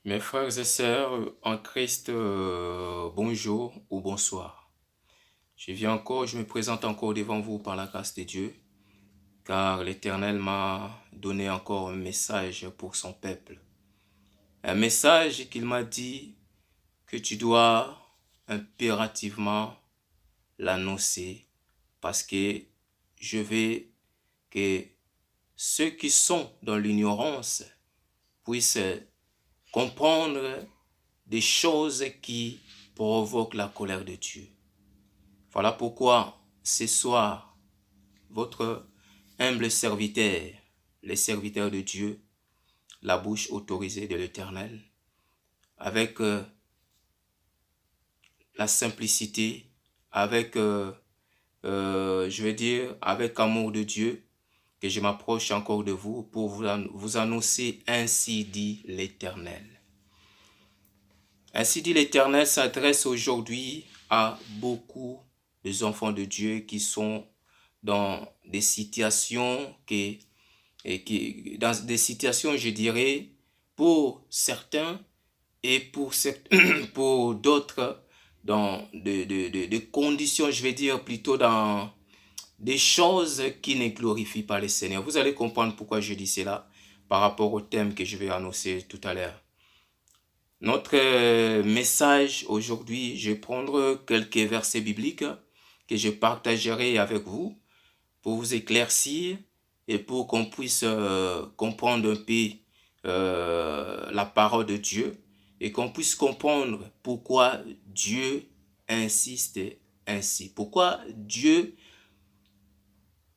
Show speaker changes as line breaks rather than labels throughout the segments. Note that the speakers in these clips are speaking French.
Mes frères et sœurs en Christ, bonjour ou bonsoir. Je me présente encore devant vous par la grâce de Dieu, car l'Éternel m'a donné encore un message pour son peuple. Un message qu'il m'a dit que tu dois impérativement l'annoncer, parce que je veux que ceux qui sont dans l'ignorance puissent comprendre des choses qui provoquent la colère de Dieu. Voilà pourquoi ce soir, votre humble serviteur, les serviteurs de Dieu, la bouche autorisée de l'Éternel, avec la simplicité, avec, je vais dire, avec amour de Dieu, que je m'approche encore de vous pour vous annoncer ainsi dit l'Éternel. Ainsi dit l'Éternel s'adresse aujourd'hui à beaucoup des enfants de Dieu qui sont dans des situations dans des situations, je dirais, pour certains et pour d'autres, dans des conditions, je vais dire, plutôt dans des choses qui ne glorifient pas le Seigneur. Vous allez comprendre pourquoi je dis cela par rapport au thème que je vais annoncer tout à l'heure. Notre message aujourd'hui, je vais prendre quelques versets bibliques que je partagerai avec vous pour vous éclaircir et pour qu'on puisse comprendre un peu la parole de Dieu et qu'on puisse comprendre pourquoi Dieu insiste ainsi. Pourquoi Dieu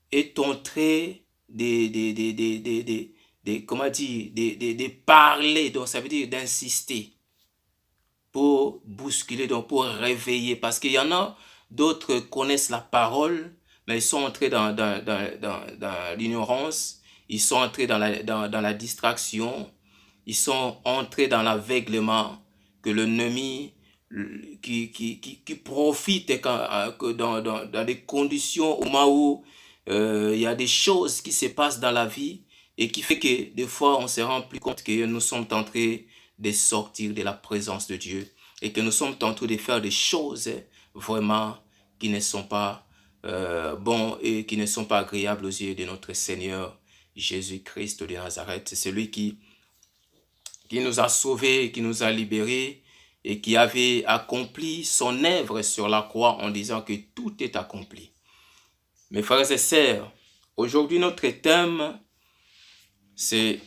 est en train comment dire, de parler, donc ça veut dire d'insister pour bousculer, donc pour réveiller. Parce qu'il y en a d'autres qui connaissent la parole, mais ils sont entrés dans l'ignorance, ils sont entrés dans la distraction, ils sont entrés dans l'aveuglement que l'ennemi qui profite dans des conditions au moment où il y a des choses qui se passent dans la vie et qui fait que des fois on se rend plus compte que nous sommes en train de sortir de la présence de Dieu et que nous sommes en train de faire des choses vraiment qui ne sont pas bons et qui ne sont pas agréables aux yeux de notre Seigneur Jésus-Christ de Nazareth. C'est celui qui nous a sauvés, qui nous a libérés et qui avait accompli son œuvre sur la croix en disant que tout est accompli. Mes frères et sœurs, aujourd'hui notre thème, c'est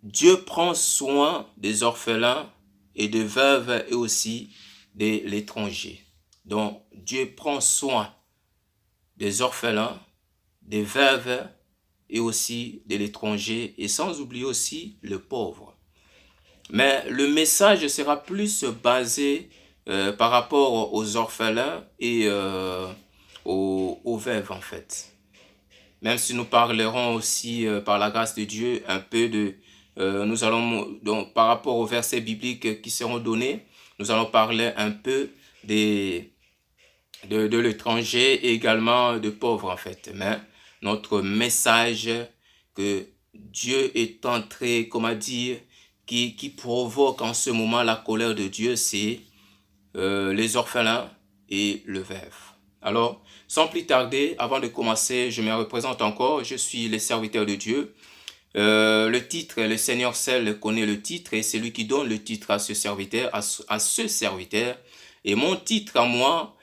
Dieu prend soin des orphelins et des veuves et aussi de l'étranger. Donc Dieu prend soin des orphelins, des veuves et aussi de l'étranger et sans oublier aussi le pauvre. Mais le message sera plus basé par rapport aux orphelins et aux veuves en fait. Même si nous parlerons aussi par la grâce de Dieu un peu de... nous allons, donc, par rapport aux versets bibliques qui seront donnés, nous allons parler un peu de l'étranger et également de pauvres en fait. Mais notre message que Dieu est entré, comment dire, qui provoque en ce moment la colère de Dieu, c'est les orphelins et le veuve. Alors, sans plus tarder, avant de commencer, je me représente encore, je suis le serviteur de Dieu. Le titre, le Seigneur seul connaît le titre et c'est lui qui donne le titre à ce serviteur, à ce serviteur. Et mon titre à moi,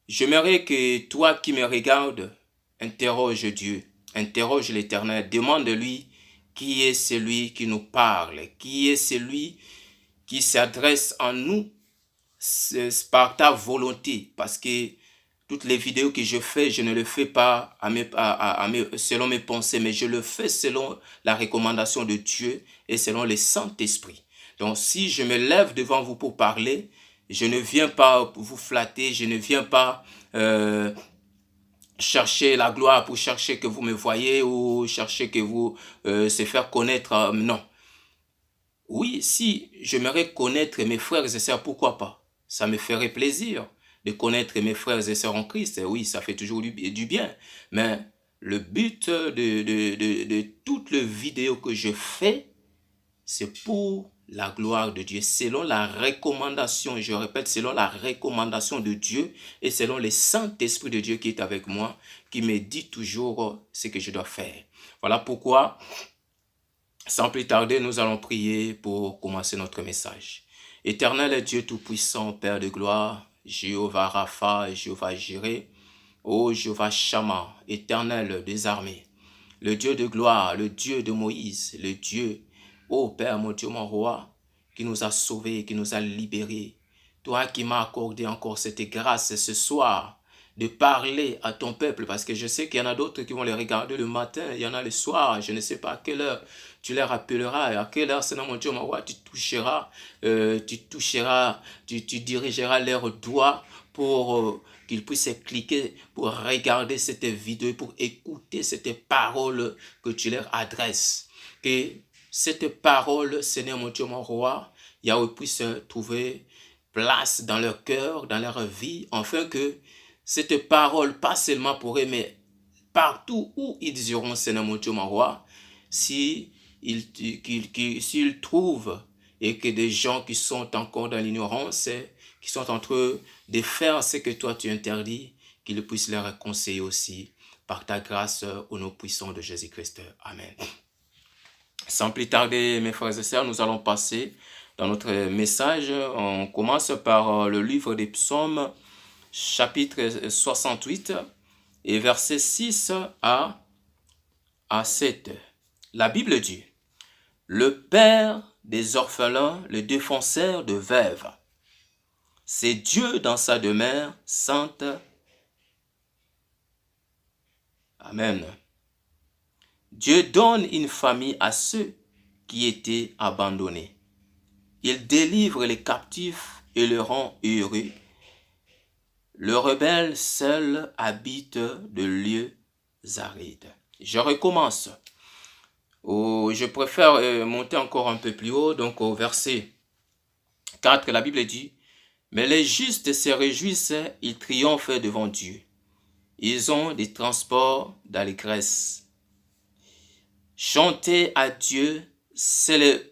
j'aimerais que toi qui me regardes, interroge Dieu, interroge l'Éternel, demande-lui qui est celui qui nous parle, qui est celui qui s'adresse à nous par ta volonté, parce que toutes les vidéos que je fais, je ne le fais pas selon mes pensées, mais je le fais selon la recommandation de Dieu et selon le Saint-Esprit. Donc si je me lève devant vous pour parler, je ne viens pas vous flatter, je ne viens pas chercher la gloire pour chercher que vous me voyez ou chercher que vous se faire connaître. Non. Oui, si j'aimerais connaître mes frères et sœurs, pourquoi pas? Ça me ferait plaisir de connaître mes frères et sœurs en Christ. Oui, ça fait toujours du bien. Mais le but de toutes les vidéos que je fais, c'est pour la gloire de Dieu, selon la recommandation, je répète, selon la recommandation de Dieu et selon le Saint-Esprit de Dieu qui est avec moi, qui me dit toujours ce que je dois faire. Voilà pourquoi, sans plus tarder, nous allons prier pour commencer notre message. Éternel Dieu Tout-Puissant, Père de gloire, Jéhovah Rapha et Jéhovah Jireh, ô Jéhovah Shammah, éternel des armées, le Dieu de gloire, le Dieu de Moïse, le Dieu, ô Père, mon Dieu, mon roi, qui nous a sauvés, qui nous a libérés. Toi qui m'as accordé encore cette grâce ce soir de parler à ton peuple, parce que je sais qu'il y en a d'autres qui vont les regarder le matin, il y en a le soir, je ne sais pas à quelle heure tu les rappelleras, et à quelle heure, Seigneur mon Dieu, mon roi, tu dirigeras leurs doigts pour qu'ils puissent cliquer, pour regarder cette vidéo, pour écouter cette parole que tu leur adresses. Que cette parole, Seigneur mon Dieu, mon roi, Yahweh puisse trouver place dans leur cœur, dans leur vie, afin que cette parole, pas seulement pour eux, mais partout où ils iront, Seigneur mon Dieu, mon roi, s'ils trouvent et que des gens qui sont encore dans l'ignorance, qui sont en train de faire ce que toi tu interdis, qu'ils puissent leur conseiller aussi, par ta grâce, au nom puissant de Jésus-Christ. Amen. Sans plus tarder, mes frères et sœurs, nous allons passer dans notre message. On commence par le livre des psaumes, chapitre 68, et versets 6 à 7. La Bible dit, « Le Père des orphelins, le défenseur de veuves, c'est Dieu dans sa demeure sainte. » Amen. Dieu donne une famille à ceux qui étaient abandonnés. Il délivre les captifs et les rend heureux. Le rebelle seul habite de lieux arides. Je recommence. Je préfère monter encore un peu plus haut. Donc au verset 4, la Bible dit, « Mais les justes se réjouissent, ils triomphent devant Dieu. Ils ont des transports d'allégresse. Chantez à Dieu, célébrez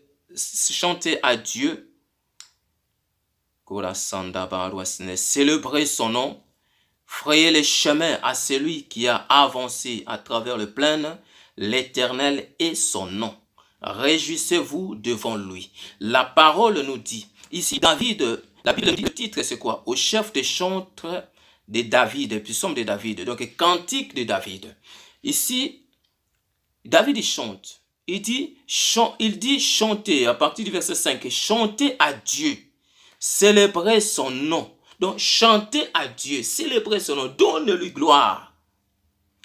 son nom, frayez les chemins à celui qui a avancé à travers le plaines, l'Éternel est son nom. Réjouissez-vous devant lui. » La parole nous dit, ici David, la Bible dit, le titre c'est quoi? Au chef des chantres de David, psaume de David, donc cantique de David. Ici, David il chante, il dit chanter, à partir du verset 5, chanter à Dieu, célébrer son nom. Donc chanter à Dieu, célébrer son nom, donne-lui gloire.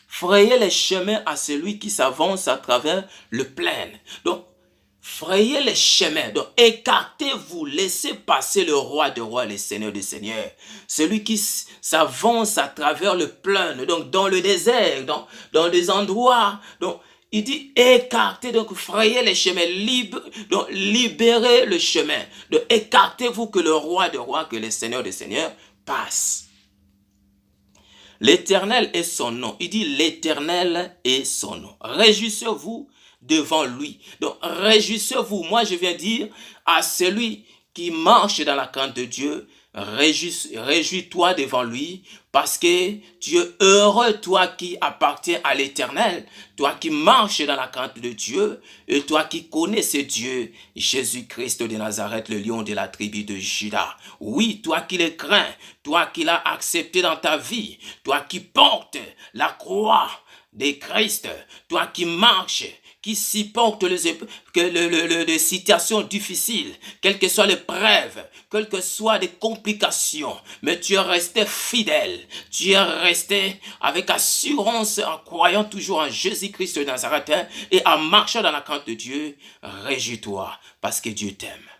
Frayez les chemins à celui qui s'avance à travers le plain. Donc frayez les chemins, donc écartez-vous, laissez passer le roi des rois, le seigneur des seigneurs. Celui qui s'avance à travers le plain, donc dans le désert, dans des endroits, donc il dit écartez, donc frayez les chemins, donc libérez le chemin. Donc écartez-vous que le roi des rois, que le seigneur des seigneurs passe. L'Éternel est son nom. Il dit l'Éternel est son nom. Réjouissez-vous devant lui. Donc réjouissez-vous. Moi je viens dire à celui qui marche dans la crainte de Dieu, réjouis-toi devant lui, parce que tu es heureux, toi qui appartiens à l'Éternel, toi qui marches dans la crainte de Dieu, et toi qui connais ce Dieu, Jésus-Christ de Nazareth, le lion de la tribu de Juda. Oui, toi qui le crains, toi qui l'as accepté dans ta vie, toi qui portes la croix de Christ, toi qui marches, qui supporte les situations difficiles, quelles que soient les preuves, quelles que soient les complications, mais tu es resté fidèle, tu es resté avec assurance en croyant toujours en Jésus-Christ de Nazareth et en marchant dans la crainte de Dieu, réjouis-toi parce que Dieu t'aime.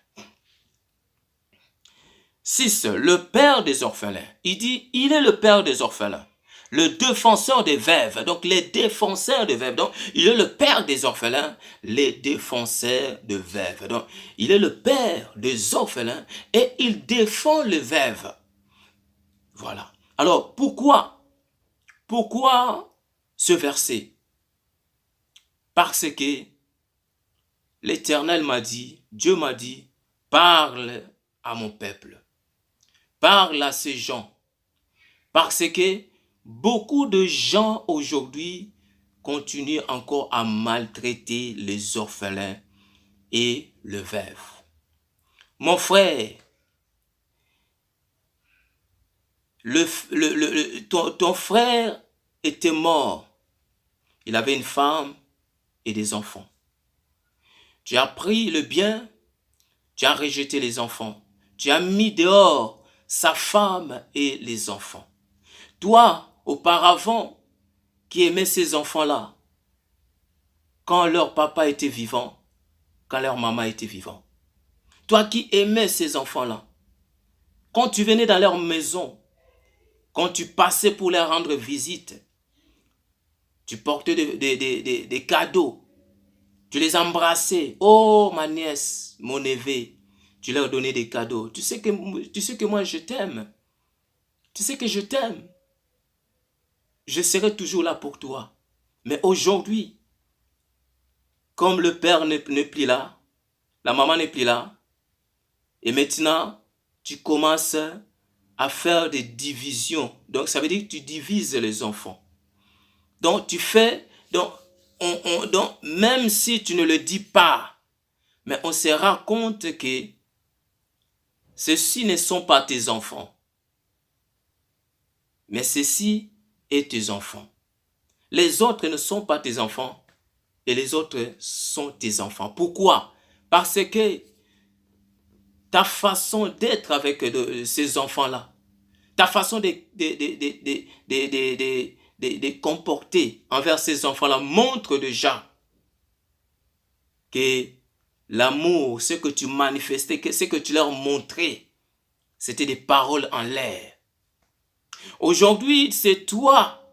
6. Le père des orphelins. Il dit, il est le père des orphelins. Le défenseur des veuves, donc les défenseurs de veuves. Donc, il est le père des orphelins, les défenseurs de veuves. Donc, il est le père des orphelins et il défend les veuves. Voilà. Alors, pourquoi ce verset? Parce que l'Éternel m'a dit, Dieu m'a dit, parle à mon peuple, parle à ces gens, parce que beaucoup de gens aujourd'hui continuent encore à maltraiter les orphelins et le veuf. Mon frère, ton frère était mort. Il avait une femme et des enfants. Tu as pris le bien, tu as rejeté les enfants. Tu as mis dehors sa femme et les enfants. Toi, auparavant, qui aimais ces enfants-là, quand leur papa était vivant, quand leur maman était vivant. Toi qui aimais ces enfants-là, quand tu venais dans leur maison, quand tu passais pour leur rendre visite, tu portais des cadeaux, tu les embrassais. Oh, ma nièce, mon neveu, tu leur donnais des cadeaux. Tu sais que moi, je t'aime. Tu sais que je t'aime. Je serai toujours là pour toi. Mais aujourd'hui, comme le père n'est plus là, la maman n'est plus là, et maintenant, tu commences à faire des divisions. Donc, ça veut dire que tu divises les enfants. Donc, tu fais, donc, même si tu ne le dis pas, mais on se rend compte que ceux-ci ne sont pas tes enfants. Mais ceci est tes enfants. Les autres ne sont pas tes enfants et les autres sont tes enfants. Pourquoi? Parce que ta façon d'être avec ces enfants-là, ta façon de comporter envers ces enfants-là montre déjà que l'amour, ce que tu manifestais, ce que tu leur montrais, c'était des paroles en l'air. Aujourd'hui, c'est toi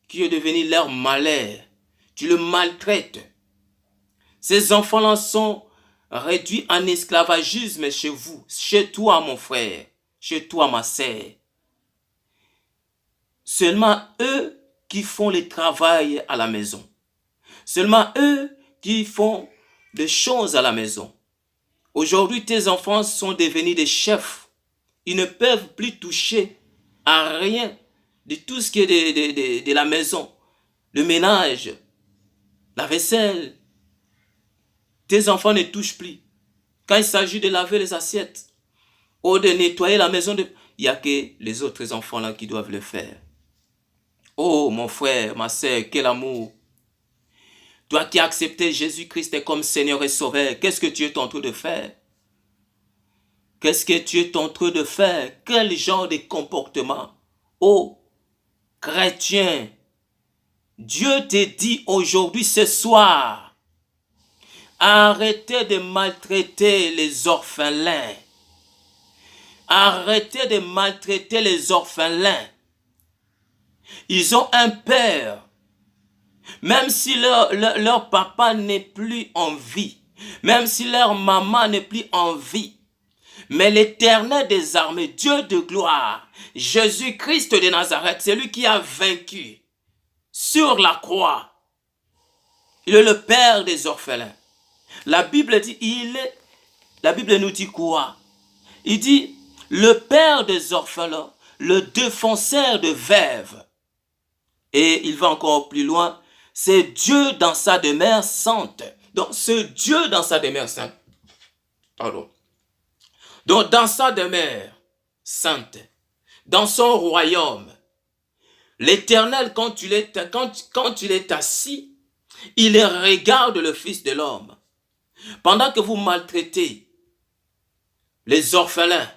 qui es devenu leur malheur. Tu le maltraites. Ces enfants-là sont réduits en esclavagisme chez vous, chez toi, mon frère, chez toi, ma sœur. Seulement eux qui font le travail à la maison. Seulement eux qui font des choses à la maison. Aujourd'hui, tes enfants sont devenus des chefs. Ils ne peuvent plus toucher à rien de tout ce qui est de la maison. Le ménage, la vaisselle. Tes enfants ne touchent plus. Quand il s'agit de laver les assiettes ou de nettoyer la maison, il n'y a que les autres enfants là qui doivent le faire. Oh mon frère, ma sœur, quel amour. Toi qui as accepté Jésus-Christ comme Seigneur et Sauveur, qu'est-ce que tu es en train de faire? Qu'est-ce que tu es en train de faire? Quel genre de comportement? Oh, chrétien, Dieu te dit aujourd'hui, ce soir, arrêtez de maltraiter les orphelins. Arrêtez de maltraiter les orphelins. Ils ont un père. Même si leur papa n'est plus en vie, même si leur maman n'est plus en vie, mais l'Éternel des armées, Dieu de gloire, Jésus-Christ de Nazareth, c'est lui qui a vaincu sur la croix. Il est le père des orphelins. La Bible dit, la Bible nous dit quoi? Il dit, le père des orphelins, le défenseur de veuves. Et il va encore plus loin, c'est Dieu dans sa demeure sainte. Donc, ce Dieu dans sa demeure sainte, pardon. Donc, dans sa demeure sainte, dans son royaume, l'Éternel, quand il est assis, il regarde le Fils de l'homme. Pendant que vous maltraitez les orphelins,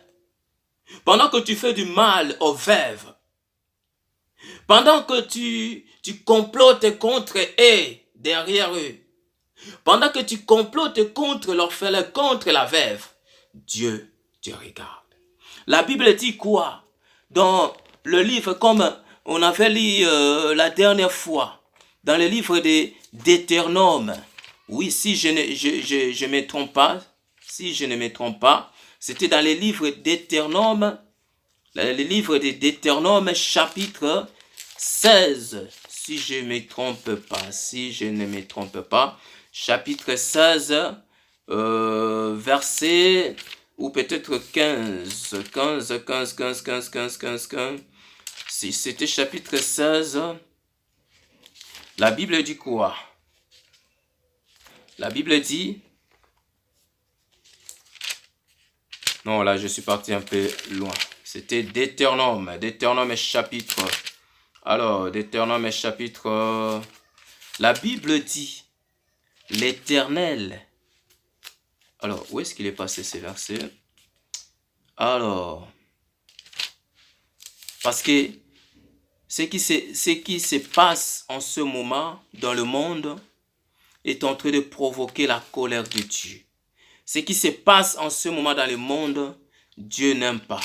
pendant que tu fais du mal aux veuves, pendant que tu complotes contre eux, derrière eux, pendant que tu complotes contre l'orphelin, contre la veuve, Dieu te regarde. La Bible dit quoi? Dans le livre, comme on avait lu la dernière fois, dans le livre de Deutéronome, oui, si je ne me trompe pas, c'était dans le livre d'Éternome, le livre de Deutéronome, chapitre 16, si je ne me trompe pas, chapitre 16, verset, ou peut-être 15. Si c'était chapitre 16, la Bible dit quoi? La Bible dit... Non, là, je suis parti un peu loin. C'était Deutéronome chapitre... Alors, Deutéronome chapitre... La Bible dit, l'Éternel... Alors, où est-ce qu'il est passé ces versets? Alors... Parce que ce qui se passe en ce moment dans le monde est en train de provoquer la colère de Dieu. Ce qui se passe en ce moment dans le monde, Dieu n'aime pas.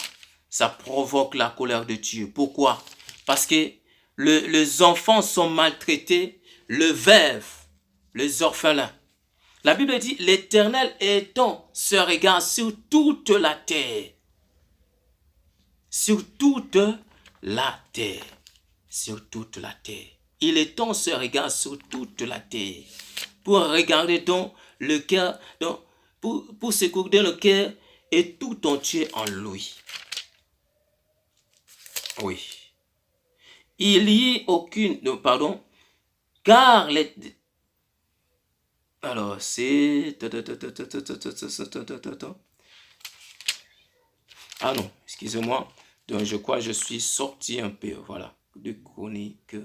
Ça provoque la colère de Dieu. Pourquoi? Parce que les enfants sont maltraités, le veuf, les orphelins. La Bible dit, l'Éternel étend ce regard sur toute la terre. Sur toute la terre. Sur toute la terre. Il étend ce regard sur toute la terre. Pour regarder donc le cœur, pour secourir le cœur et tout entier en lui. Oui. Il y a aucune... Pardon. Car les... Alors, c'est... Ah non, excusez-moi. Donc, je crois que je suis sorti un peu, voilà, de chronique.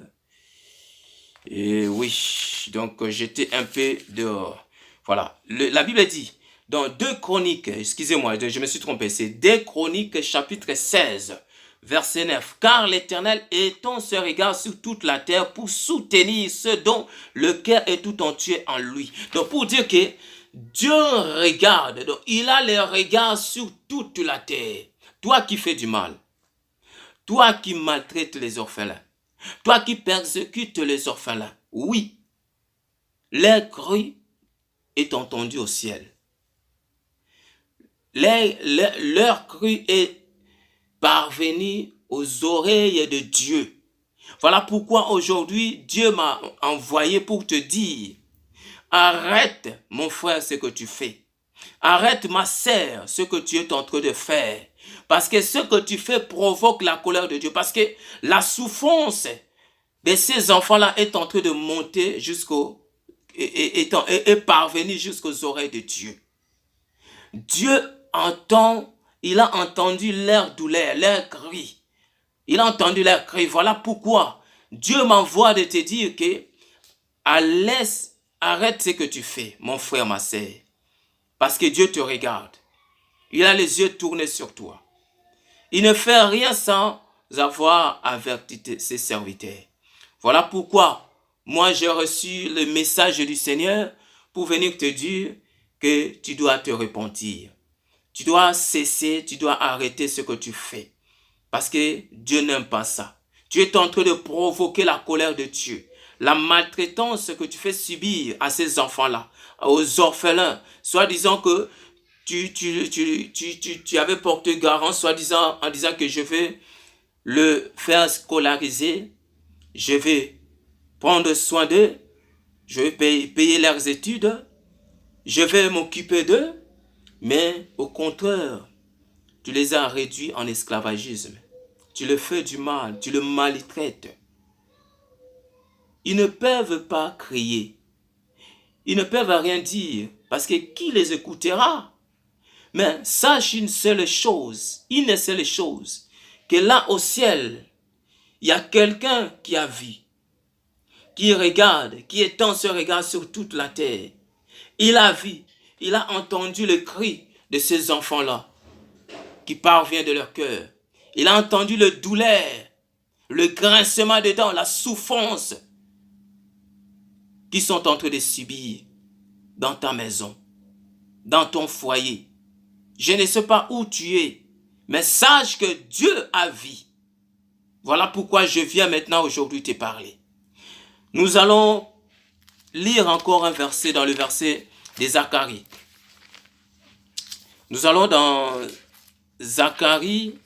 Et oui, donc j'étais un peu dehors. Voilà, la Bible dit, dans 2 Chroniques, excusez-moi, je me suis trompé, c'est 2 Chroniques chapitre 16, verset 9. Car l'Éternel étend ce regard sur toute la terre pour soutenir ceux dont le cœur est tout entier en lui. Donc pour dire que Dieu regarde, donc il a le regard sur toute la terre. Toi qui fais du mal, toi qui maltraites les orphelins, toi qui persécutes les orphelins, oui, leur cri est entendu au ciel. Leur cri est parvenu aux oreilles de Dieu. Voilà pourquoi aujourd'hui, Dieu m'a envoyé pour te dire, arrête mon frère ce que tu fais. Arrête ma sœur ce que tu es en train de faire. Parce que ce que tu fais provoque la colère de Dieu. Parce que la souffrance de ces enfants-là est en train de monter est parvenue jusqu'aux oreilles de Dieu. Dieu entend, il a entendu leur douleur, leur cri. Il a entendu leur cri. Voilà pourquoi Dieu m'envoie de te dire que arrête ce que tu fais, mon frère, ma sœur. Parce que Dieu te regarde. Il a les yeux tournés sur toi. Il ne fait rien sans avoir averti ses serviteurs. Voilà pourquoi moi j'ai reçu le message du Seigneur pour venir te dire que tu dois te repentir. Tu dois cesser, tu dois arrêter ce que tu fais. Parce que Dieu n'aime pas ça. Tu es en train de provoquer la colère de Dieu. La maltraitance que tu fais subir à ces enfants-là, aux orphelins, soi-disant que tu avais porté garant, soi-disant en disant que je vais le faire scolariser, je vais prendre soin d'eux, je vais payer leurs études, je vais m'occuper d'eux, mais au contraire, tu les as réduits en esclavagisme. Tu leur fais du mal, tu les maltraites. Ils ne peuvent pas crier. Ils ne peuvent rien dire parce que qui les écoutera? Mais sache une seule chose, que là au ciel, il y a quelqu'un qui a vu, qui regarde, qui étend ce regard sur toute la terre. Il a vu, il a entendu le cri de ces enfants-là qui parvient de leur cœur. Il a entendu le douleur, le grincement des dents, la souffrance qu'ils sont en train de subir dans ta maison, dans ton foyer. Je ne sais pas où tu es, mais sache que Dieu a vu. Voilà pourquoi je viens maintenant aujourd'hui te parler. Nous allons lire encore un verset dans le verset de Zacharie. Nous allons dans Zacharie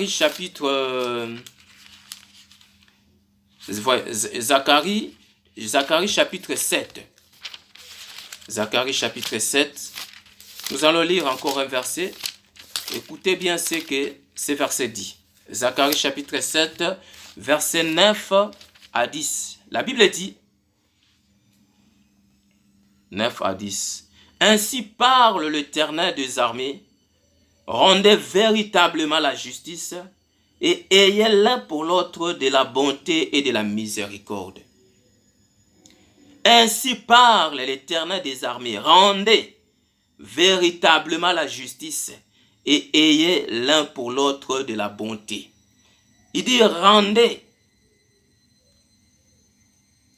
chapitre... Zacharie Zacharie chapitre 7. Zacharie chapitre 7. Nous allons lire encore un verset. Écoutez bien ce que ce verset dit. Zacharie chapitre 7, verset 9 à 10. La Bible dit 9 à 10. Ainsi parle l'Éternel des armées, rendez véritablement la justice et ayez l'un pour l'autre de la bonté et de la miséricorde. Ainsi parle l'Éternel des armées, rendez véritablement la justice et ayez l'un pour l'autre de la bonté. Il dit rendez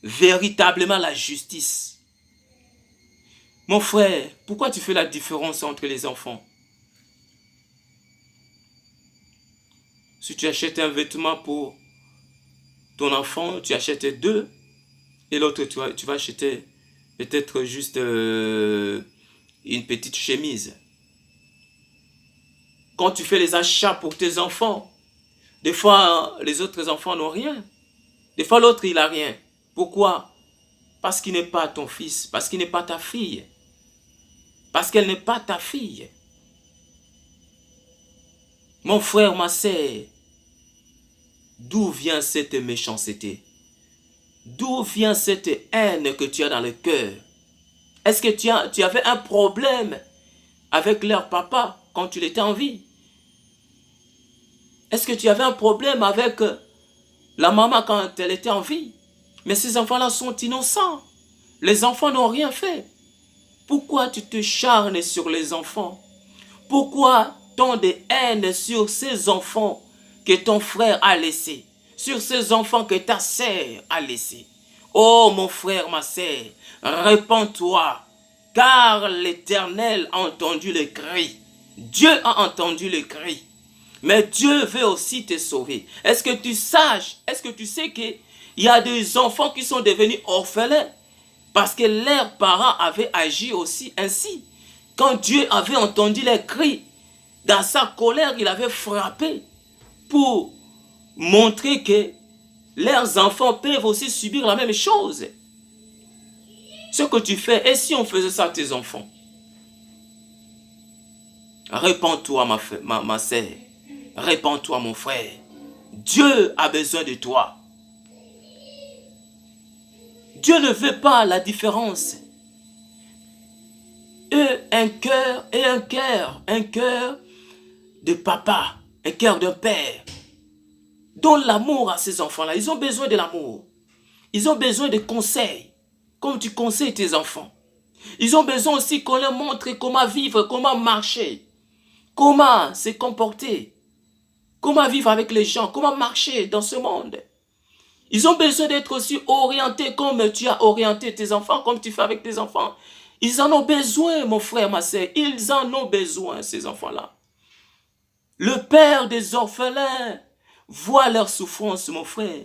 véritablement la justice. Mon frère, pourquoi tu fais la différence entre les enfants? Si tu achètes un vêtement pour ton enfant, tu achètes deux, et l'autre, tu vas acheter peut-être juste une petite chemise. Quand tu fais les achats pour tes enfants, des fois, les autres enfants n'ont rien. Des fois, l'autre, il n'a rien. Pourquoi? Parce qu'il n'est pas ton fils, parce qu'il n'est pas ta fille. Parce qu'elle n'est pas ta fille. Mon frère, ma sœur, d'où vient cette méchanceté? D'où vient cette haine que tu as dans le cœur? Est-ce que tu avais un problème avec leur papa quand tu étais en vie? Est-ce que tu avais un problème avec la maman quand elle était en vie? Mais ces enfants-là sont innocents. Les enfants n'ont rien fait. Pourquoi tu te charnes sur les enfants? Pourquoi tant de haine sur ces enfants que ton frère a laissés? Sur ces enfants que ta sœur a laissés? Oh mon frère, ma sœur, répands-toi, car l'Éternel a entendu le cri. Dieu a entendu le cri. Mais Dieu veut aussi te sauver. Est-ce que tu sais qu'il y a des enfants qui sont devenus orphelins parce que leurs parents avaient agi aussi ainsi? Quand Dieu avait entendu les cris, dans sa colère, il avait frappé pour montrer que leurs enfants peuvent aussi subir la même chose. Ce que tu fais, et si on faisait ça à tes enfants? Répands-toi, ma sœur. Répands-toi, mon frère. Dieu a besoin de toi. Dieu ne veut pas la différence. Un cœur de papa, un cœur d'un père. Donne l'amour à ces enfants-là. Ils ont besoin de l'amour. Ils ont besoin de conseils, comme tu conseilles tes enfants. Ils ont besoin aussi qu'on leur montre comment vivre, comment marcher, comment se comporter, comment vivre avec les gens, comment marcher dans ce monde. Ils ont besoin d'être aussi orientés comme tu as orienté tes enfants, comme tu fais avec tes enfants. Ils en ont besoin, mon frère, ma sœur. Ils en ont besoin, ces enfants-là. Le père des orphelins voit leur souffrance, mon frère.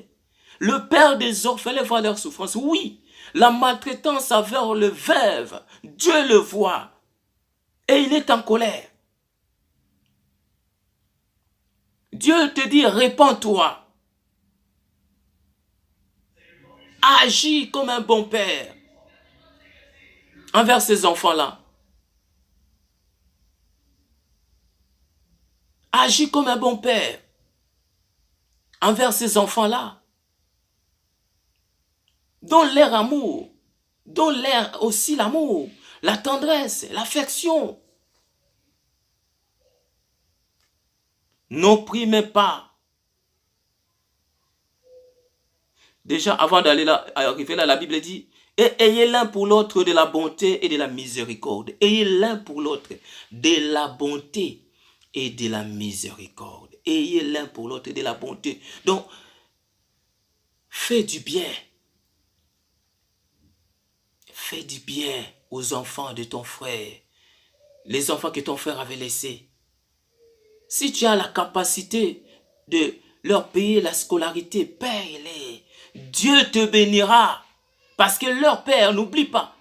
Le père des orphelins voit leur souffrance. Oui, la maltraitance envers le veuve, Dieu le voit. Et il est en colère. Dieu te dit, répands-toi. Agis comme un bon père envers ces enfants-là. Agis comme un bon père envers ces enfants-là. Donne-leur amour. Donne-leur aussi l'amour, la tendresse, l'affection. N'opprimez pas. Déjà, avant d'arriver là, la Bible dit, et ayez l'un pour l'autre de la bonté et de la miséricorde. Ayez l'un pour l'autre de la bonté et de la miséricorde. Ayez l'un pour l'autre de la bonté. Donc, fais du bien. Fais du bien aux enfants de ton frère. Les enfants que ton frère avait laissés. Si tu as la capacité de leur payer la scolarité, paye-les. Dieu te bénira. Parce que leur père, n'oublie pas.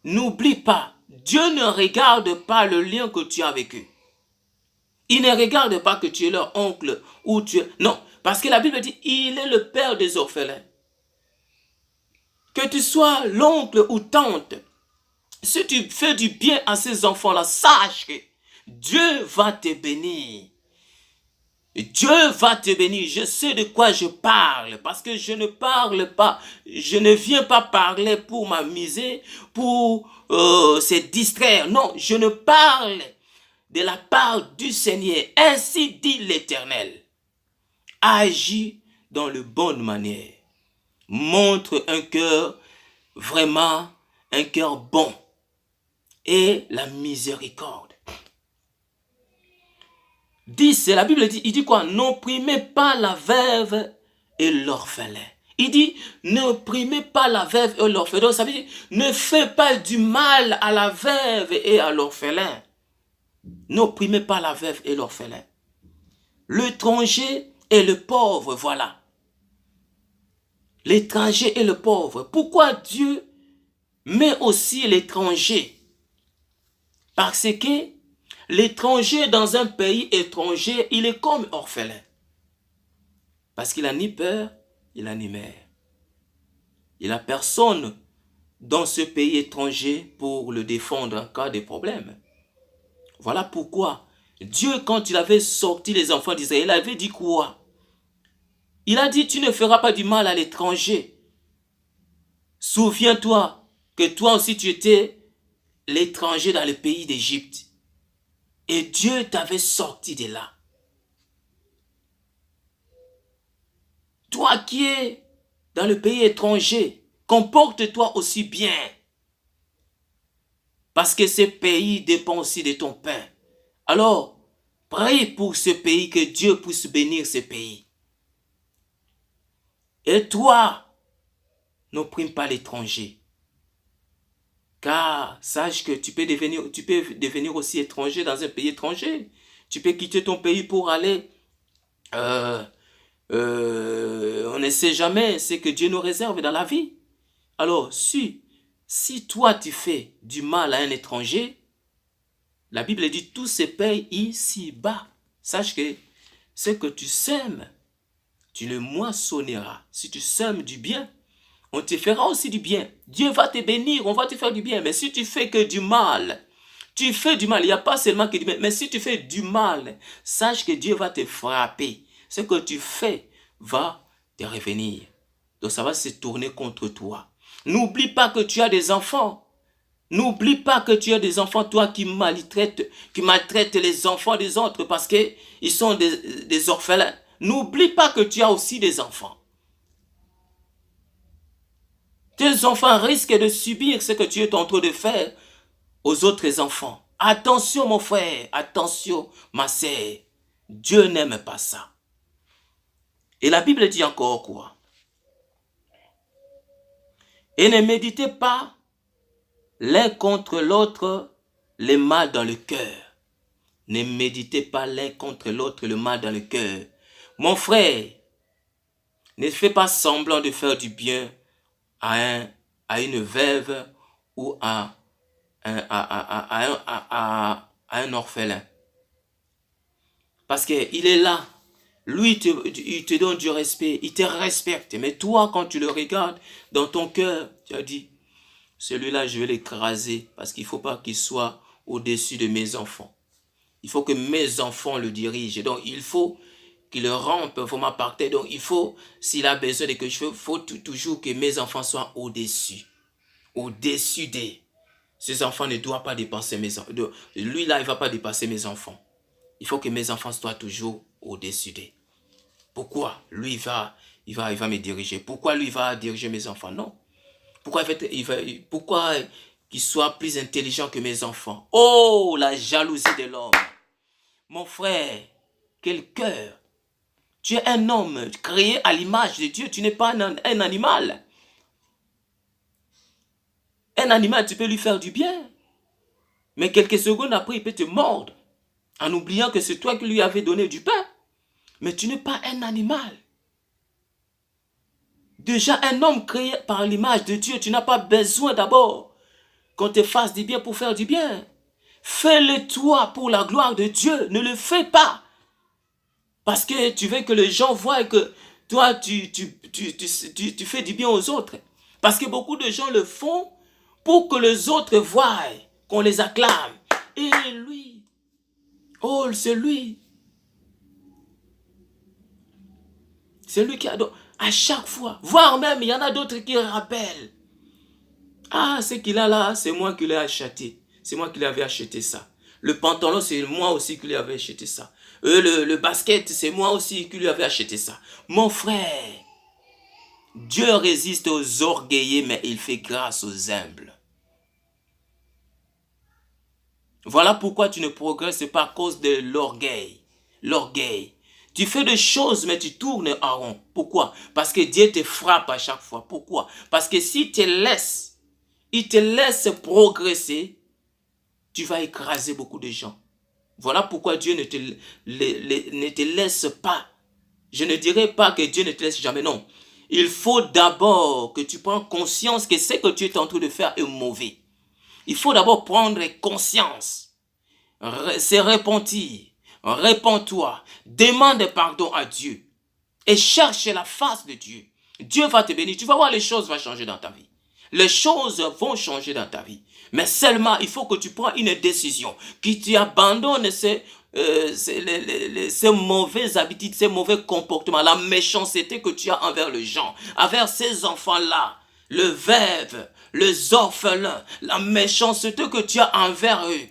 N'oublie pas. Dieu ne regarde pas le lien que tu as avec eux. Il ne regarde pas que tu es leur oncle ou tu es... Non, parce que la Bible dit, il est le père des orphelins. Que tu sois l'oncle ou tante, si tu fais du bien à ces enfants-là, sache que Dieu va te bénir. Dieu va te bénir. Je sais de quoi je parle parce que je ne parle pas, je ne viens pas parler pour m'amuser, pour se distraire. Non, je ne parle de la part du Seigneur. Ainsi dit l'Éternel. Agis dans de bonne manière. Montre un cœur vraiment, un cœur bon et la miséricorde. 10, la Bible dit, il dit quoi? N'opprimez pas la veuve et l'orphelin. Il dit, n'opprimez pas la veuve et l'orphelin. Donc ça veut dire, ne fais pas du mal à la veuve et à l'orphelin. N'opprimez pas la veuve et l'orphelin. L'étranger et le pauvre, voilà. L'étranger et le pauvre. Pourquoi Dieu met aussi l'étranger? Parce que l'étranger dans un pays étranger, il est comme orphelin. Parce qu'il n'a ni père, il n'a ni mère. Il n'a personne dans ce pays étranger pour le défendre en cas de problème. Voilà pourquoi Dieu, quand il avait sorti les enfants d'Israël, il avait dit quoi? Il a dit, tu ne feras pas du mal à l'étranger. Souviens-toi que toi aussi tu étais l'étranger dans le pays d'Égypte. Et Dieu t'avait sorti de là. Toi qui es dans le pays étranger, comporte-toi aussi bien. Parce que ce pays dépend aussi de ton pain. Alors, prie pour ce pays, que Dieu puisse bénir ce pays. Et toi, n'opprime pas l'étranger. Car sache que tu peux devenir aussi étranger dans un pays étranger. Tu peux quitter ton pays pour aller... on ne sait jamais ce que Dieu nous réserve dans la vie. Alors, si toi tu fais du mal à un étranger, la Bible dit tout se paye ici-bas. Sache que ce que tu sèmes, tu le moissonneras. Si tu sèmes du bien, on te fera aussi du bien. Dieu va te bénir, on va te faire du bien. Mais si tu fais que du mal, tu fais du mal. Il n'y a pas seulement que du bien. Mais si tu fais du mal, sache que Dieu va te frapper. Ce que tu fais va te revenir. Donc ça va se tourner contre toi. N'oublie pas que tu as des enfants. N'oublie pas que tu as des enfants, toi qui maltraites les enfants des autres parce qu'ils sont des orphelins. N'oublie pas que tu as aussi des enfants. Tes enfants risquent de subir ce que tu es en train de faire aux autres enfants. Attention mon frère, attention ma sœur. Dieu n'aime pas ça. Et la Bible dit encore quoi? Et ne méditez pas l'un contre l'autre le mal dans le cœur. Ne méditez pas l'un contre l'autre le mal dans le cœur. Mon frère, ne fais pas semblant de faire du bien à une veuve ou à un orphelin. Parce qu'il est là. Lui, il te donne du respect. Il te respecte. Mais toi, quand tu le regardes dans ton cœur, tu as dit, celui-là, je vais l'écraser. Parce qu'il ne faut pas qu'il soit au-dessus de mes enfants. Il faut que mes enfants le dirigent. Donc, il faut qu'il rampe vraiment par terre. Donc, il faut, s'il a besoin de quelque chose, il faut toujours que mes enfants soient au-dessus. Au-dessus des... Ces enfants ne doivent pas dépasser mes enfants. Lui, là, il ne va pas dépasser mes enfants. Il faut que mes enfants soient toujours au-dessus d'eux. Pourquoi? Lui, il va me diriger. Pourquoi lui, il va diriger mes enfants? Non. Pourquoi qu'il soit plus intelligent que mes enfants? Oh, la jalousie de l'homme. Mon frère, quel cœur. Tu es un homme créé à l'image de Dieu. Tu n'es pas un animal. Un animal, tu peux lui faire du bien. Mais quelques secondes après, il peut te mordre. En oubliant que c'est toi qui lui avais donné du pain. Mais tu n'es pas un animal. Déjà, un homme créé par l'image de Dieu, tu n'as pas besoin d'abord qu'on te fasse du bien pour faire du bien. Fais-le toi pour la gloire de Dieu. Ne le fais pas. Parce que tu veux que les gens voient que toi, tu fais du bien aux autres. Parce que beaucoup de gens le font pour que les autres voient, qu'on les acclame. Et lui, oh, c'est lui. C'est lui qui a... À chaque fois, voire même, il y en a d'autres qui rappellent. Ah, ce qu'il a là, c'est moi qui l'ai acheté. C'est moi qui l'avais acheté ça. Le pantalon, c'est moi aussi qui lui avais acheté ça. Le basket, c'est moi aussi qui lui avais acheté ça. Mon frère, Dieu résiste aux orgueilleux, mais il fait grâce aux humbles. Voilà pourquoi tu ne progresses pas à cause de l'orgueil. L'orgueil. Tu fais des choses, mais tu tournes en rond. Pourquoi? Parce que Dieu te frappe à chaque fois. Pourquoi? Parce que si il te laisse progresser, tu vas écraser beaucoup de gens. Voilà pourquoi Dieu ne te laisse pas. Je ne dirais pas que Dieu ne te laisse jamais, non. Il faut d'abord que tu prennes conscience que ce que tu es en train de faire est mauvais. Il faut d'abord prendre conscience, se repentir, répands-toi, demande pardon à Dieu et cherche la face de Dieu. Dieu va te bénir, tu vas voir les choses vont changer dans ta vie. Les choses vont changer dans ta vie. Mais seulement, il faut que tu prennes une décision, que tu abandonnes ces mauvaises habitudes, ces mauvais comportements, la méchanceté que tu as envers les gens, envers ces enfants-là, le veuve, les orphelins, la méchanceté que tu as envers eux.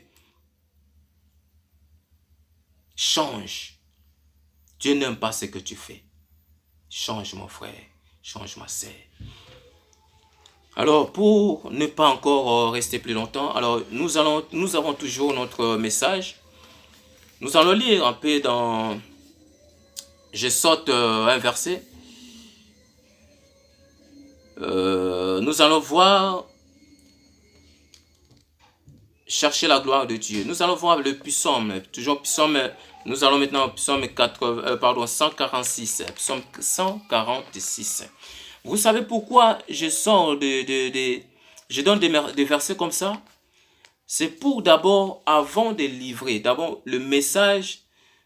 Change. Dieu n'aime pas ce que tu fais. Change mon frère, change ma sœur. Alors, pour ne pas encore rester plus longtemps, alors nous avons toujours notre message. Nous allons lire un peu dans... Je saute un verset. Nous allons voir... Chercher la gloire de Dieu. Nous allons voir le psaume. Toujours psaume... Nous allons maintenant au psaume 146. Psaume 146. Vous savez pourquoi je sors je donne des versets comme ça? C'est pour d'abord, avant de livrer, d'abord le message,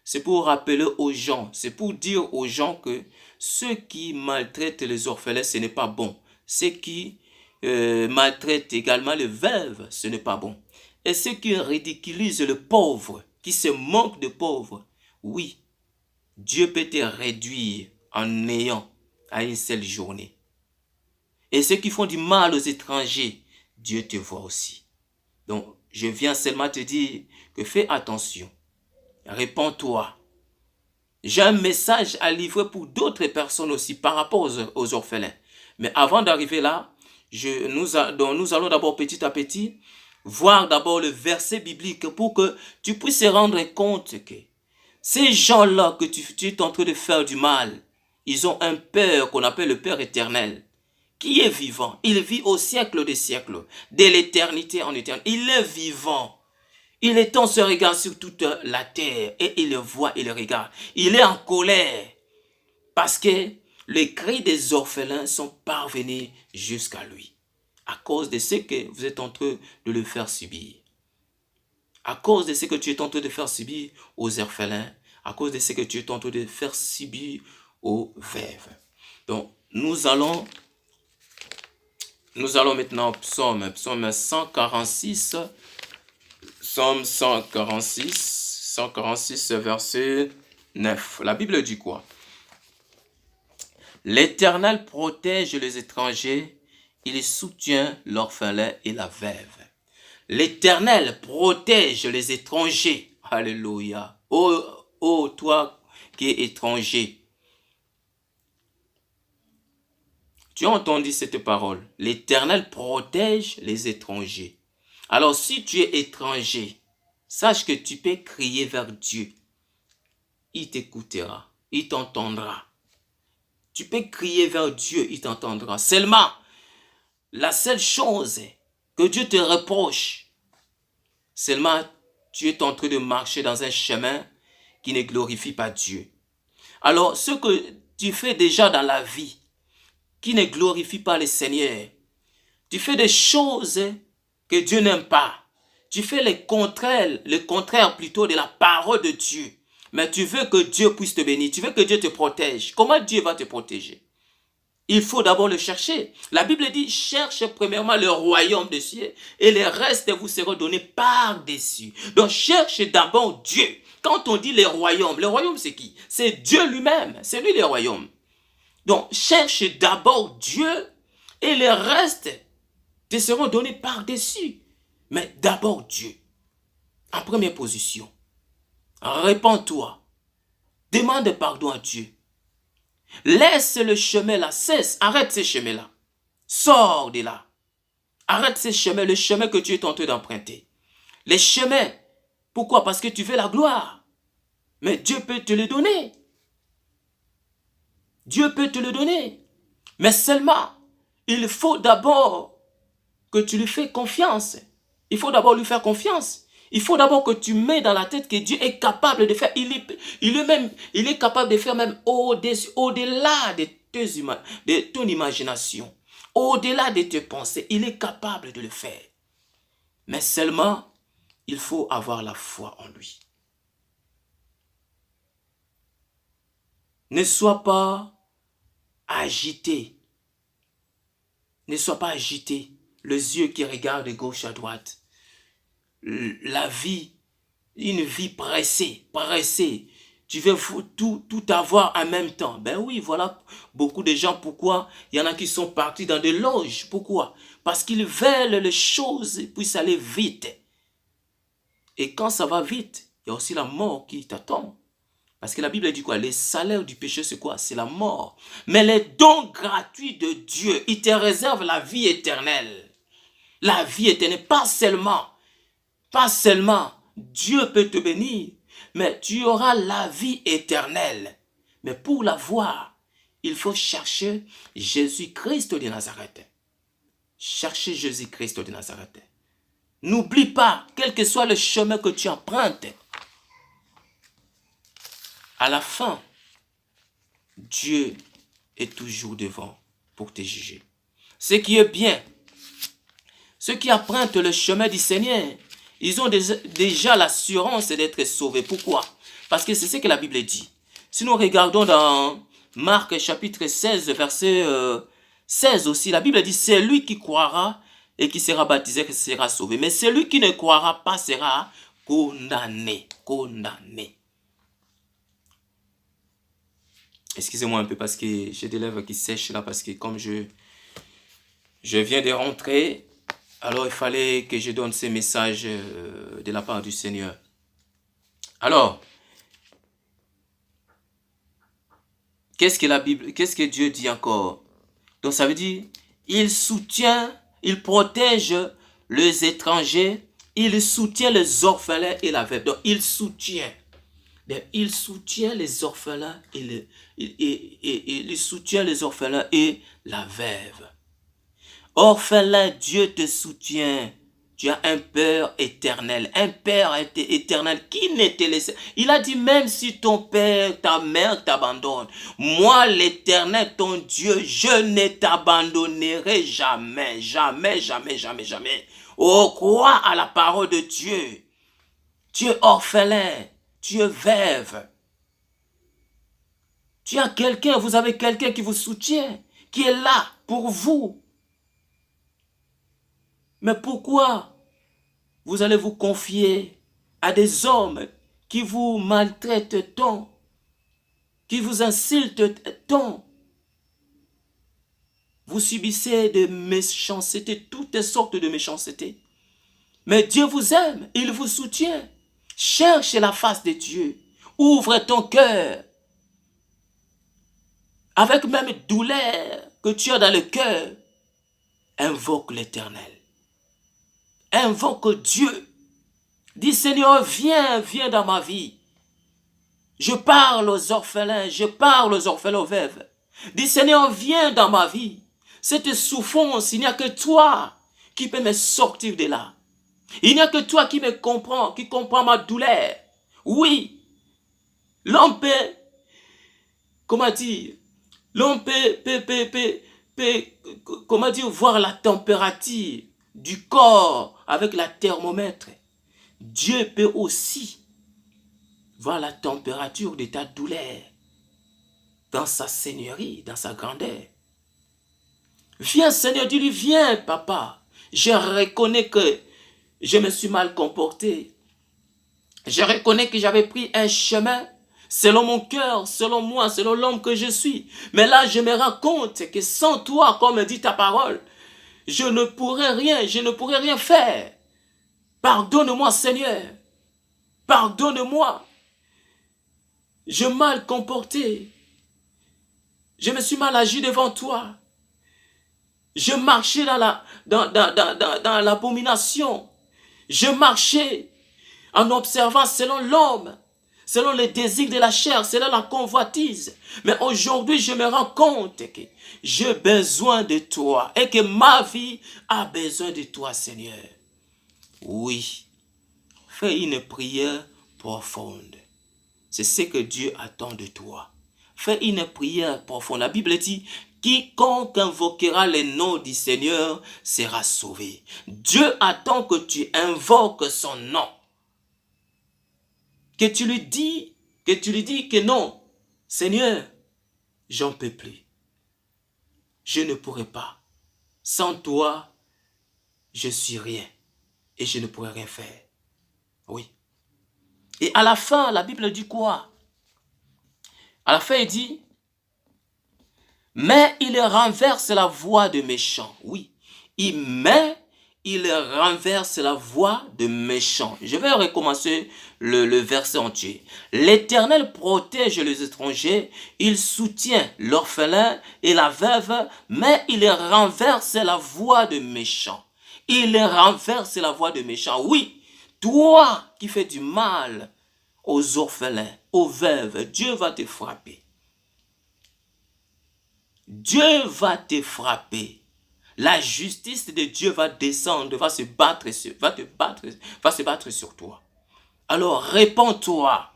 c'est pour rappeler aux gens, c'est pour dire aux gens que ceux qui maltraitent les orphelins, ce n'est pas bon. Ceux qui maltraitent également les veuves, ce n'est pas bon. Et ceux qui ridiculisent le pauvre, qui se moquent de pauvres, oui, Dieu peut te réduire en néant à une seule journée. Et ceux qui font du mal aux étrangers, Dieu te voit aussi. Donc, je viens seulement te dire que fais attention. Répands-toi. J'ai un message à livrer pour d'autres personnes aussi par rapport aux orphelins. Mais avant d'arriver là, nous allons d'abord petit à petit voir d'abord le verset biblique pour que tu puisses te rendre compte que ces gens-là que tu es en train de faire du mal, ils ont un Père qu'on appelle le Père éternel, qui est vivant. Il vit au siècle des siècles, de l'éternité en éternité. Il est vivant. Il étend ce regard sur toute la terre et il le voit, il le regarde. Il est en colère parce que les cris des orphelins sont parvenus jusqu'à lui à cause de ce que vous êtes en train de le faire subir. À cause de ce que tu es en train de faire subir aux orphelins, à cause de ce que tu es en train de faire subir aux veuves. Donc, nous allons maintenant au psaume 146, psaume 146, verset 9. La Bible dit quoi? L'Éternel protège les étrangers, il soutient l'orphelin et la veuve. L'Éternel protège les étrangers. Alléluia. Oh, toi qui es étranger. Tu as entendu cette parole. L'Éternel protège les étrangers. Alors si tu es étranger, sache que tu peux crier vers Dieu. Il t'écoutera, il t'entendra. Tu peux crier vers Dieu, il t'entendra. Seulement, la seule chose que Dieu te reproche, seulement tu es en train de marcher dans un chemin qui ne glorifie pas Dieu. Alors, ce que tu fais déjà dans la vie, qui ne glorifie pas le Seigneur, tu fais des choses que Dieu n'aime pas. Tu fais le contraire plutôt de la parole de Dieu. Mais tu veux que Dieu puisse te bénir, tu veux que Dieu te protège. Comment Dieu va te protéger? Il faut d'abord le chercher. La Bible dit, cherche premièrement le royaume des cieux et le reste vous sera donné par-dessus. Donc cherche d'abord Dieu. Quand on dit le royaume c'est qui? C'est Dieu lui-même, c'est lui le royaume. Donc cherche d'abord Dieu et le reste te seront donnés par-dessus. Mais d'abord Dieu, en première position. Répands-toi, demande pardon à Dieu. Laisse le chemin là, cesse, arrête ce chemin là. Sors de là. Arrête ce chemin, le chemin que tu es en train d'emprunter. Les chemins, pourquoi? Parce que tu veux la gloire. Mais Dieu peut te le donner. Dieu peut te le donner. Mais seulement, il faut d'abord que tu lui fais confiance. Il faut d'abord lui faire confiance. Il faut d'abord que tu mets dans la tête que Dieu est capable de faire. Il est capable de faire même au-delà de ton imagination. Au-delà de tes pensées. Il est capable de le faire. Mais seulement, il faut avoir la foi en lui. Ne sois pas agité. Ne sois pas agité. Les yeux qui regardent de gauche à droite. La vie, une vie pressée. Tu veux tout avoir en même temps. Ben oui, voilà beaucoup de gens. Pourquoi? Il y en a qui sont partis dans des loges. Pourquoi? Parce qu'ils veulent les choses puissent aller vite. Et quand ça va vite, il y a aussi la mort qui t'attend. Parce que la Bible dit quoi? Les salaires du péché, c'est quoi? C'est la mort. Mais les dons gratuits de Dieu, il te réserve la vie éternelle. La vie éternelle, pas seulement Dieu peut te bénir, mais tu auras la vie éternelle. Mais pour l'avoir, il faut chercher Jésus-Christ de Nazareth. Chercher Jésus-Christ de Nazareth. N'oublie pas, quel que soit le chemin que tu empruntes, à la fin, Dieu est toujours devant pour te juger. Ce qui est bien, ceux qui empruntent le chemin du Seigneur, ils ont déjà l'assurance d'être sauvés. Pourquoi? Parce que c'est ce que la Bible dit. Si nous regardons dans Marc chapitre 16, verset 16 aussi, la Bible dit, c'est lui qui croira et qui sera baptisé, qui sera sauvé. Mais celui qui ne croira pas sera condamné. Excusez-moi un peu parce que j'ai des lèvres qui sèchent là, parce que comme je viens de rentrer, alors il fallait que je donne ces messages de la part du Seigneur. Alors, qu'est-ce que Dieu dit encore? Donc ça veut dire, il soutient, il protège les étrangers, il soutient les orphelins et la veuve. Donc il soutient les orphelins et il soutient les orphelins et la veuve. Orphelin, Dieu te soutient. Tu as un Père éternel qui ne te laisse. Il a dit, même si ton père, ta mère t'abandonne, moi l'Éternel, ton Dieu, je ne t'abandonnerai jamais. Oh, crois à la parole de Dieu. Tu es orphelin, tu es veuve. Tu as quelqu'un, vous avez quelqu'un qui vous soutient, qui est là pour vous. Mais pourquoi vous allez vous confier à des hommes qui vous maltraitent tant, qui vous insultent tant? Vous subissez de méchanceté, toutes sortes de méchanceté. Mais Dieu vous aime, il vous soutient. Cherche la face de Dieu. Ouvre ton cœur. Avec même douleur que tu as dans le cœur, invoque l'Éternel. Invoque Dieu. Dis, Seigneur, viens dans ma vie. Je parle aux orphelins, aux veuves. Dis, Seigneur, viens dans ma vie. Cette souffrance, il n'y a que toi qui peux me sortir de là. Il n'y a que toi qui me comprends, qui comprends ma douleur. Oui, l'homme peut, comment dire, voir la température du corps avec la thermomètre. Dieu peut aussi voir la température de ta douleur dans sa seigneurie, dans sa grandeur. Viens Seigneur, dis-lui, viens papa. Je reconnais que je me suis mal comporté. Je reconnais que j'avais pris un chemin selon mon cœur, selon moi, selon l'homme que je suis. Mais là, je me rends compte que sans toi, comme dit ta parole, je ne pourrais rien faire. Pardonne-moi, Seigneur. Pardonne-moi. Je mal comporté. Je me suis mal agi devant toi. Je marchais dans l'abomination. Je marchais en observant selon l'homme, selon les désirs de la chair, selon la convoitise. Mais aujourd'hui, je me rends compte que j'ai besoin de toi et que ma vie a besoin de toi, Seigneur. Oui, fais une prière profonde. C'est ce que Dieu attend de toi. Fais une prière profonde. La Bible dit, quiconque invoquera le nom du Seigneur sera sauvé. Dieu attend que tu invoques son nom. Que tu lui dis que non, Seigneur, j'en peux plus. Je ne pourrai pas. Sans toi, je suis rien et je ne pourrai rien faire. Oui. Et à la fin, la Bible dit quoi? À la fin, il dit, mais il renverse la voix de méchants. Oui. Il renverse la voix de méchants. Je vais recommencer le verset entier. L'Éternel protège les étrangers, il soutient l'orphelin et la veuve, mais il renverse la voix de méchants. Il renverse la voix de méchants. Oui, toi qui fais du mal aux orphelins, aux veuves, Dieu va te frapper. Dieu va te frapper. La justice de Dieu va descendre, va se battre sur toi. Alors répands-toi,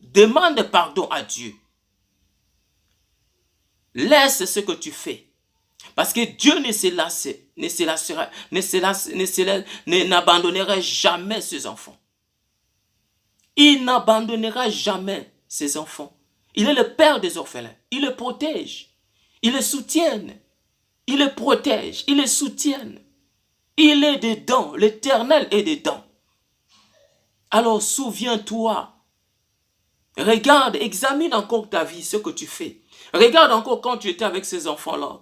demande pardon à Dieu. Laisse ce que tu fais. Parce que Dieu n'abandonnera jamais ses enfants. Il n'abandonnera jamais ses enfants. Il est le père des orphelins. Il les protège. Il les soutient. Il les protège. Il les soutient. Il est dedans. L'Éternel est dedans. Alors souviens-toi. Regarde, examine encore ta vie, ce que tu fais. Regarde encore quand tu étais avec ces enfants-là,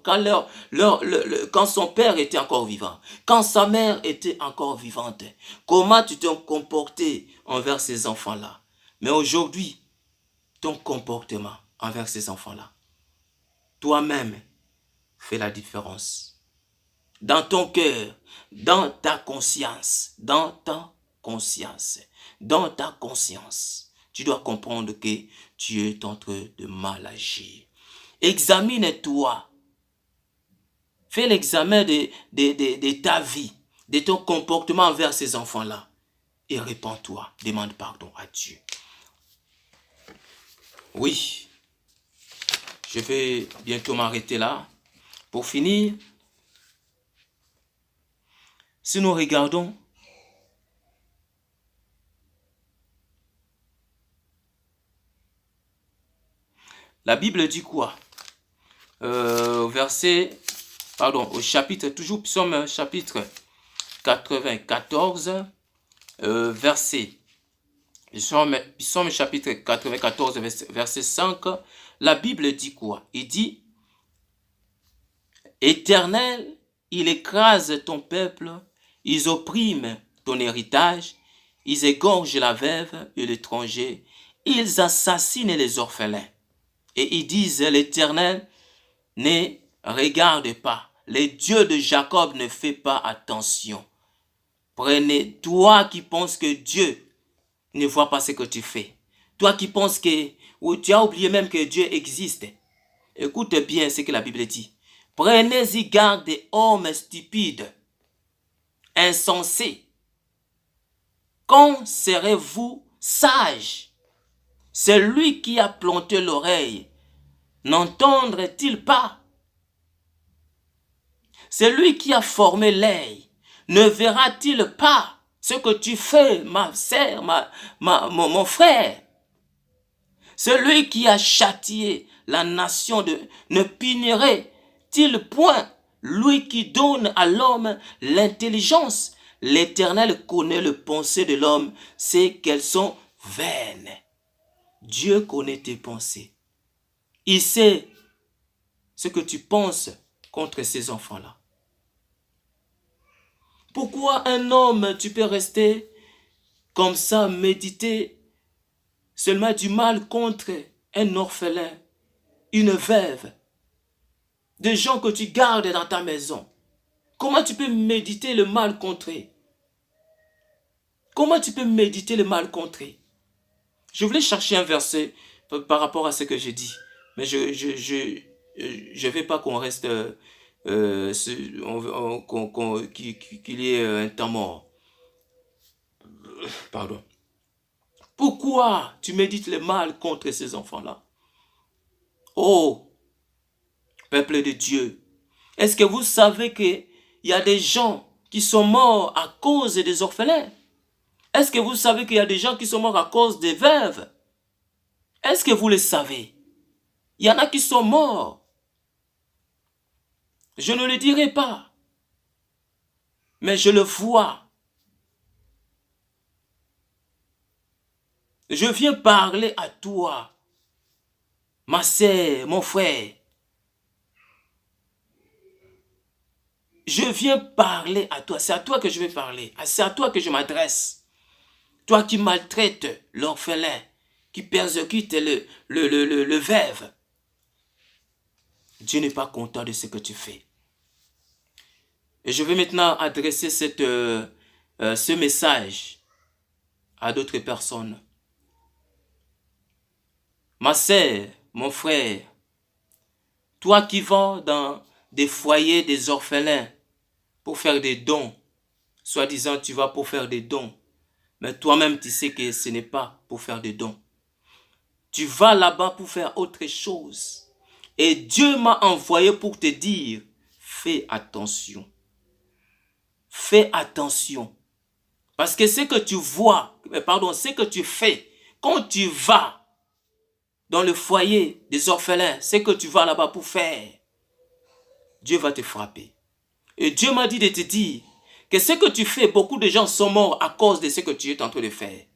quand son père était encore vivant, quand sa mère était encore vivante. Comment tu t'es comporté envers ces enfants-là? Mais aujourd'hui, ton comportement envers ces enfants-là, toi-même, fais la différence. Dans ton cœur, dans ta conscience, tu dois comprendre que tu es en train de mal agir. Examine-toi. Fais l'examen de ta vie, de ton comportement envers ces enfants-là. Et répands-toi. Demande pardon à Dieu. Oui, je vais bientôt m'arrêter là. Pour finir, si nous regardons la Bible dit quoi? Au chapitre, toujours psaume chapitre 94, verset, psaume chapitre 94, verset 5, la Bible dit quoi? Il dit, Éternel, il écrase ton peuple, ils oppriment ton héritage, ils égorgent la veuve et l'étranger, ils assassinent les orphelins. Et ils disent, l'Éternel ne regarde pas. Le Dieu de Jacob ne fait pas attention. Prenez, toi qui penses que Dieu ne voit pas ce que tu fais. Toi qui penses que, ou tu as oublié même que Dieu existe. Écoute bien ce que la Bible dit. Prenez-y garde des hommes stupides, insensés. Quand serez-vous sages? Celui qui a planté l'oreille, n'entendrait-il pas? Celui qui a formé l'œil, ne verra-t-il pas ce que tu fais, ma sœur, mon frère? Celui qui a châtié la nation ne punirait-il point lui qui donne à l'homme l'intelligence? L'Éternel connaît les pensées de l'homme, c'est qu'elles sont vaines. Dieu connaît tes pensées. Il sait ce que tu penses contre ces enfants-là. Pourquoi un homme, tu peux rester comme ça, méditer seulement du mal contre un orphelin, une veuve, des gens que tu gardes dans ta maison? Comment tu peux méditer le mal contre eux? Comment tu peux méditer le mal contre eux? Je voulais chercher un verset par rapport à ce que j'ai dit, mais je veux pas qu'on reste, qu'il y ait un temps mort. Pardon. Pourquoi tu médites le mal contre ces enfants-là? Oh, peuple de Dieu, est-ce que vous savez qu'il y a des gens qui sont morts à cause des orphelins? Est-ce que vous savez qu'il y a des gens qui sont morts à cause des veuves? Est-ce que vous le savez? Il y en a qui sont morts. Je ne le dirai pas, mais je le vois. Je viens parler à toi, ma sœur, mon frère. Je viens parler à toi. C'est à toi que je vais parler. C'est à toi que je m'adresse. Toi qui maltraites l'orphelin, qui persécute le veuve. Dieu n'est pas content de ce que tu fais. Et je vais maintenant adresser ce message à d'autres personnes. Ma sœur, mon frère, toi qui vas dans des foyers des orphelins pour faire des dons, soi-disant tu vas pour faire des dons, mais toi-même tu sais que ce n'est pas pour faire des dons. Tu vas là-bas pour faire autre chose. Et Dieu m'a envoyé pour te dire, fais attention. Fais attention. Parce que ce que tu vois, ce que tu fais, quand tu vas dans le foyer des orphelins, ce que tu vas là-bas pour faire, Dieu va te frapper. Et Dieu m'a dit de te dire que ce que tu fais, beaucoup de gens sont morts à cause de ce que tu es en train de faire.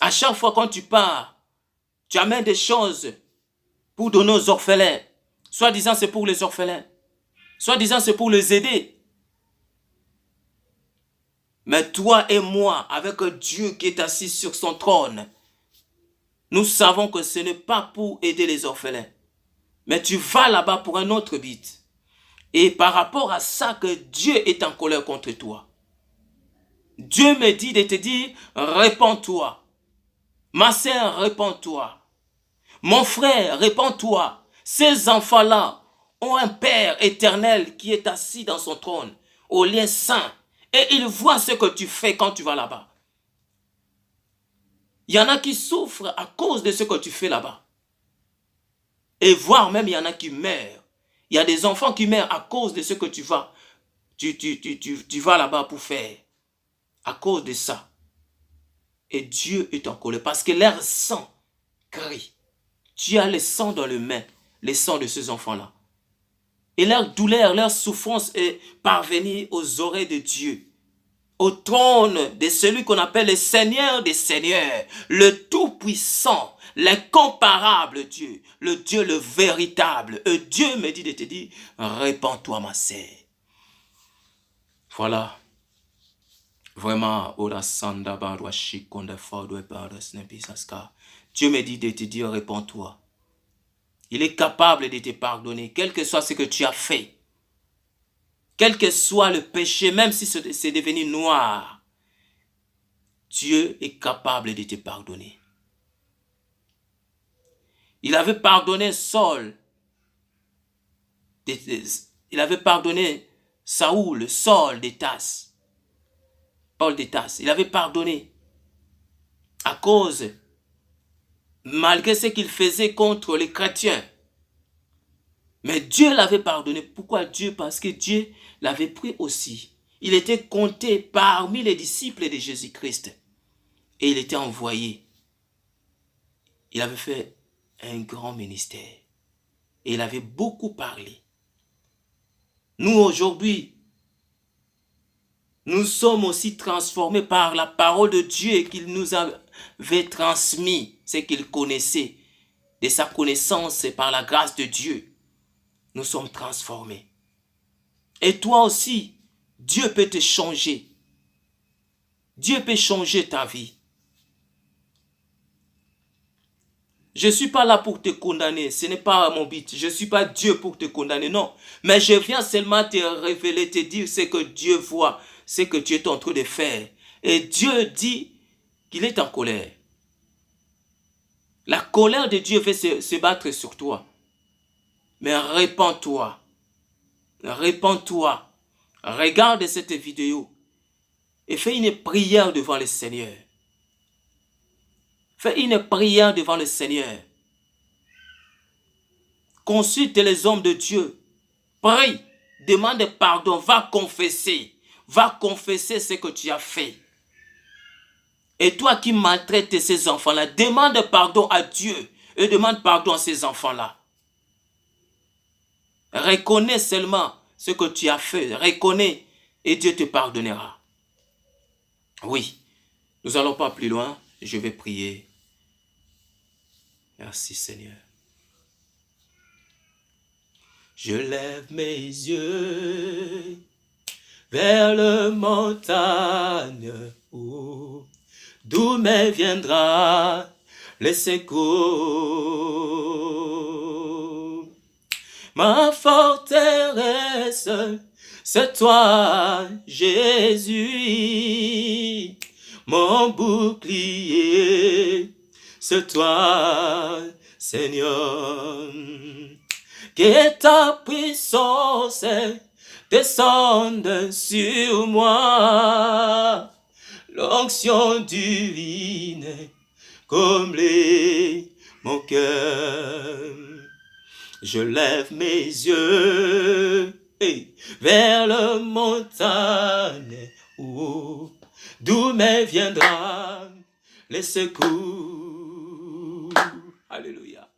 À chaque fois quand tu pars, tu amènes des choses pour donner aux orphelins. Soit disant c'est pour les orphelins. Soit disant c'est pour les aider. Mais toi et moi, avec Dieu qui est assis sur son trône, nous savons que ce n'est pas pour aider les orphelins. Mais tu vas là-bas pour un autre but. Et par rapport à ça que Dieu est en colère contre toi. Dieu me dit de te dire, répands-toi. Ma sœur, répands-toi. Mon frère, répands-toi. Ces enfants-là ont un Père éternel qui est assis dans son trône, au lieu saint. Et il voit ce que tu fais quand tu vas là-bas. Il y en a qui souffrent à cause de ce que tu fais là-bas. Et voire même il y en a qui meurent. Il y a des enfants qui meurent à cause de ce que tu vas. Tu vas là-bas pour faire. À cause de ça. Et Dieu est en colère parce que leur sang crie. Tu as le sang dans les mains, le sang de ces enfants-là. Et leur douleur, leur souffrance est parvenue aux oreilles de Dieu. Au trône de celui qu'on appelle le Seigneur des Seigneurs, le Tout-Puissant, l'incomparable Dieu, le Dieu le véritable. Et Dieu me dit de te dire, répands-toi ma sœur. Voilà. Vraiment, Dieu me dit de te dire, répands-toi. Il est capable de te pardonner, quel que soit ce que tu as fait. Quel que soit le péché, même si c'est devenu noir, Dieu est capable de te pardonner. Il avait pardonné Saul. Il avait pardonné Saoul, Saul de Tarse. Paul de Tarse. Il avait pardonné à cause, malgré ce qu'il faisait contre les chrétiens. Mais Dieu l'avait pardonné. Pourquoi Dieu? Parce que Dieu l'avait pris aussi. Il était compté parmi les disciples de Jésus-Christ. Et il était envoyé. il avait fait un grand ministère. Et il avait beaucoup parlé. Nous, aujourd'hui, nous sommes aussi transformés par la parole de Dieu qu'il nous avait transmis, ce qu'il connaissait. De sa connaissance et par la grâce de Dieu, nous sommes transformés. Et toi aussi, Dieu peut te changer. Dieu peut changer ta vie. Je ne suis pas là pour te condamner, ce n'est pas mon but. Je ne suis pas Dieu pour te condamner, non. Mais je viens seulement te révéler, te dire ce que Dieu voit, ce que tu es en train de faire. Et Dieu dit qu'il est en colère. La colère de Dieu veut se battre sur toi. Mais répands-toi. Répands-toi. Regarde cette vidéo et fais une prière devant le Seigneur. Fais une prière devant le Seigneur. Consulte les hommes de Dieu. Prie. Demande pardon. Va confesser. Va confesser ce que tu as fait. Et toi qui maltraites ces enfants-là, demande pardon à Dieu et demande pardon à ces enfants-là. Reconnais seulement ce que tu as fait. Reconnais et Dieu te pardonnera. Oui, nous n'allons pas plus loin. Je vais prier. Merci Seigneur. Je lève mes yeux vers le montagne d'où me viendra le secours. Ma forteresse, c'est toi, Jésus, mon bouclier, c'est toi, Seigneur. Que ta puissance descende sur moi, l'onction divine comble mon cœur. Je lève mes yeux vers le montagne d'où me viendra le secours. Alléluia.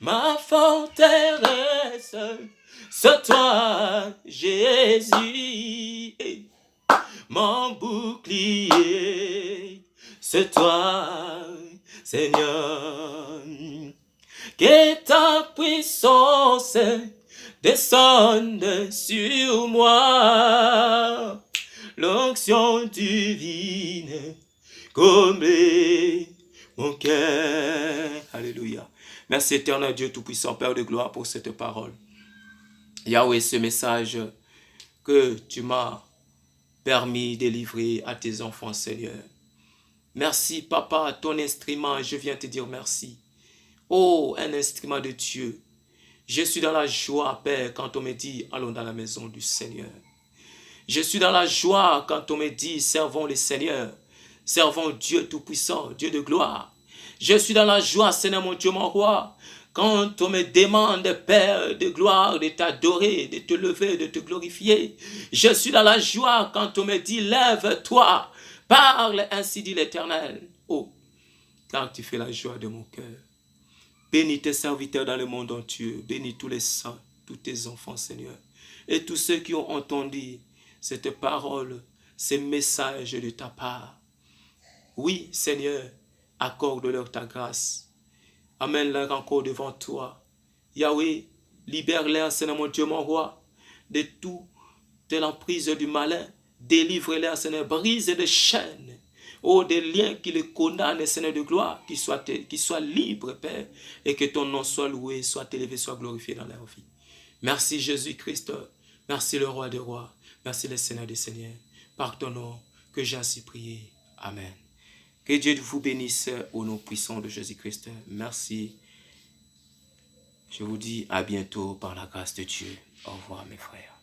Ma forteresse, c'est toi, Jésus, mon bouclier, c'est toi, Seigneur. Que ta puissance descende sur moi, l'onction divine comble mon cœur. Alléluia. Merci éternel Dieu Tout-Puissant, Père de gloire, pour cette parole. Yahweh, ce message que tu m'as permis de livrer à tes enfants, Seigneur. Merci, Papa, ton instrument, je viens te dire merci. Oh, un instrument de Dieu. Je suis dans la joie, Père, quand on me dit, allons dans la maison du Seigneur. Je suis dans la joie quand on me dit, servons le Seigneur. Servons Dieu Tout-Puissant, Dieu de gloire. Je suis dans la joie, Seigneur mon Dieu, mon roi, quand on me demande, Père de gloire, de t'adorer, de te lever, de te glorifier. Je suis dans la joie quand on me dit, lève-toi, parle, ainsi dit l'Éternel. Oh, car tu fais la joie de mon cœur. Bénis tes serviteurs dans le monde entier. Bénis tous les saints, tous tes enfants, Seigneur. Et tous ceux qui ont entendu cette parole, ces messages de ta part. Oui, Seigneur, accorde-leur ta grâce. Amène-leur encore devant toi. Yahweh, libère-les, Seigneur mon Dieu, mon roi, de toute l'emprise du malin. Délivre-les, Seigneur, brise les chaînes. Oh, des liens qui les condamnent, Seigneur de gloire, qu'ils soient libres, Père, et que ton nom soit loué, soit élevé, soit glorifié dans leur vie. Merci Jésus-Christ, merci le roi des rois, merci le Seigneur des seigneurs. Par ton nom que j'ai ainsi prié. Amen. Que Dieu vous bénisse au nom puissant de Jésus-Christ. Merci. Je vous dis à bientôt par la grâce de Dieu. Au revoir mes frères.